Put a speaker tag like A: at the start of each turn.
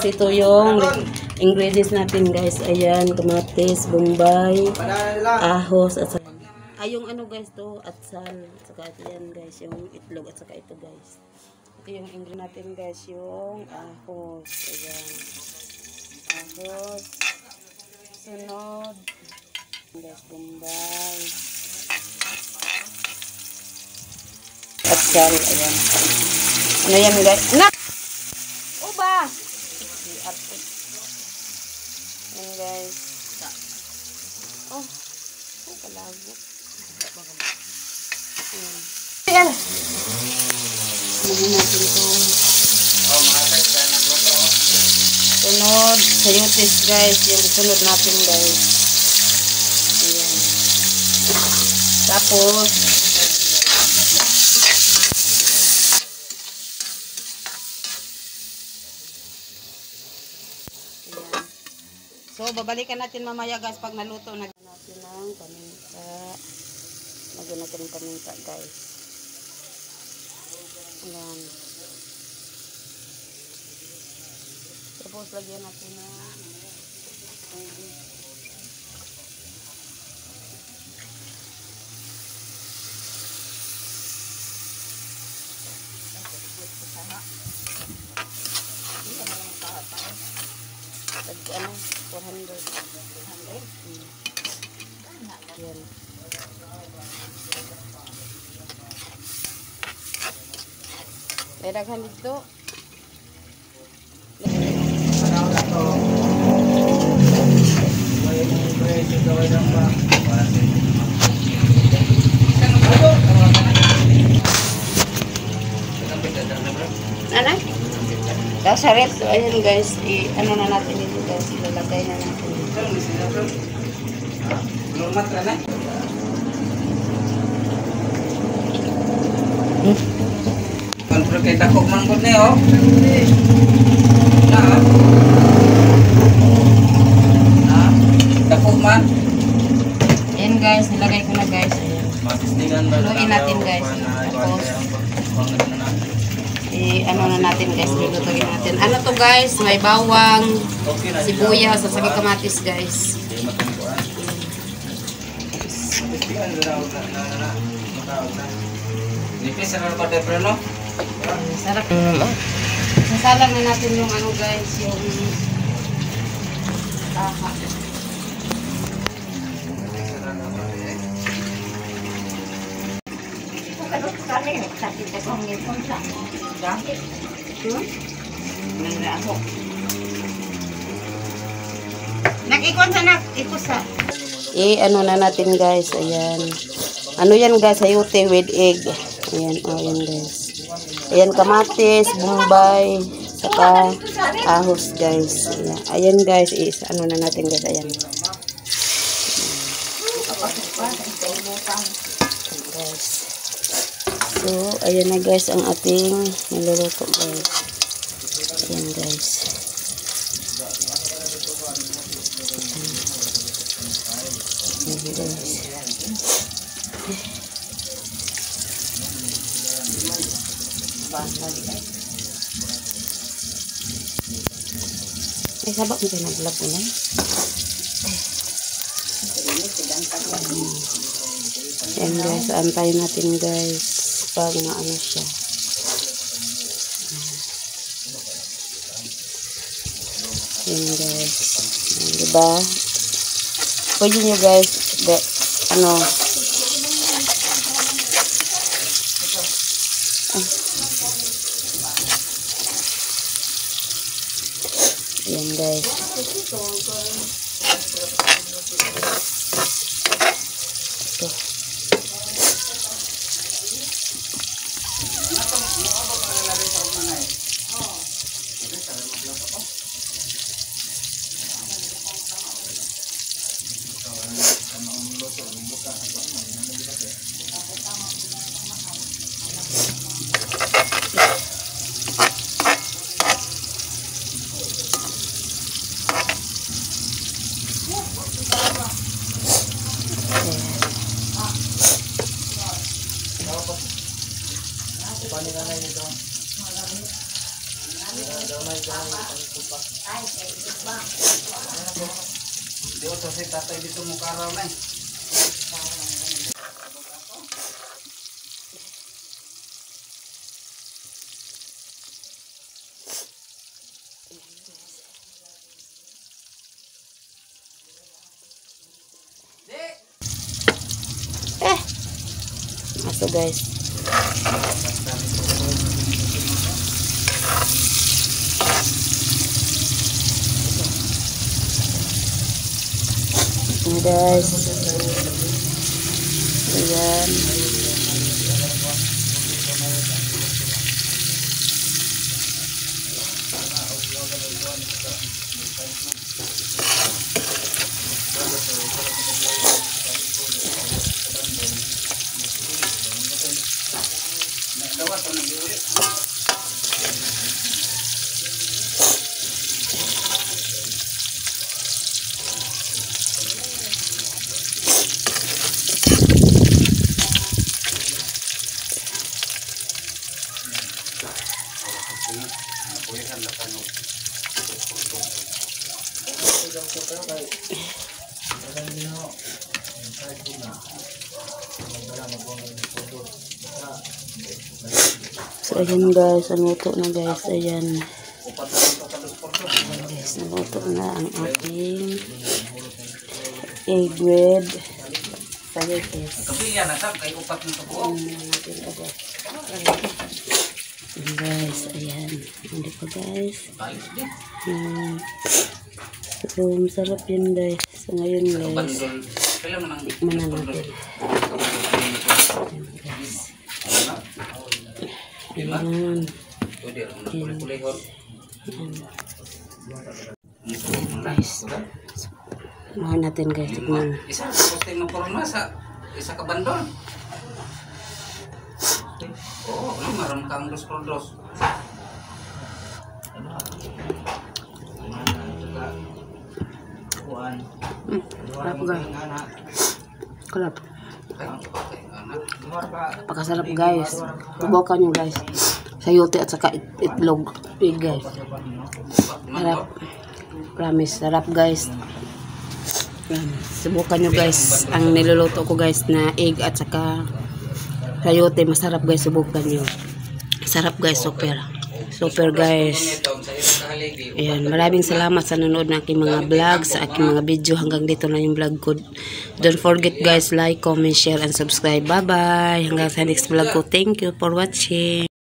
A: guys, ito yung ingredients natin guys. Ayan, kamatis, bombay, ahos, at saka yung ano guys to, atsal, at saka yan guys, yung itlog, at saka ito guys. Ito yung ingredients natin guys, yung ahos. Ayan, ahos, sunod guys, bombay, atsal. Ayan, ano yan guys, uba si arte. Ayan guys, oh kalago. Ayan, natin itong sunod sayutis guys, yung sunod natin guys. Ayan, tapos so, babalikan natin mamaya guys pag naluto na natin ng paminta. Lagyan natin ng paminta guys. Ayan. Tapos lagyan natin ng ano, 400. Yan. May daghan dito. Ano? Dasaret, ayan guys, ano na natin dito guys, ilalagay na natin dito.
B: Kontrol kay takok manggod na oh. Takok man.
A: Ayan guys, nilagay ko na guys. Haluin natin guys. Tapos ano na natin guys, lulutuin natin. Ano to guys, may bawang, sibuyas, at saka kamatis guys. Sarap. Sasalang na natin yung ano guys, yung taha. Nag-ikon sa nag-ikusa. Ano na natin guys, ayan. Ano yan guys, sayote with egg. Ayan, oh yan guys. Ayan, kamatis, bombay, saka ahos guys. Ayan guys, ano na natin guys, ayan. Guys. So, ayan na guys ang ating niluluto guys. Ayan guys. Ayan guys. Ay, sabak mo kayo nag-vlog mo na. Ayan guys, antayin natin guys pag maano siya. Ayan guys. Ayan, diba? Pwede nyo guys, ano, ayan guys. Ito.
B: Di ko si tatay dito mukha raw na eh.
A: Aso guys. Ini guys. Ayan. So ayan guys, naluto na guys, ayan. Ayan guys, naluto na ang ating egg with spaghettis.
B: Kapiyan na sab kay upat ng tubo.
A: Ayan guys, ayan. Hindi pa guys. So masarap yun guys. So ngayon guys, tikman na natin. Ayan guys. Ayan. Guys. Mahal natin guys. Tignan.
B: Isa posting mo porma sa isa ka bandol. Oo, maram kang dos.
A: Sarap guys. Sarap. Pakasarap guys. Subukan nyo guys. Sayote at saka itlog. Big guys. Sarap. Promise. Sarap guys. Subukan nyo guys. Ang niluluto ko guys na egg at saka sayote. Masarap guys. Subukan nyo. Sarap guys. Super guys. Ayan, maraming salamat sa nanonood ng aking mga vlog, sa aking mga video. Hanggang dito na yung vlog ko. Don't forget guys, like, comment, share, and subscribe. Bye bye. Hanggang sa next vlog ko. Thank you for watching.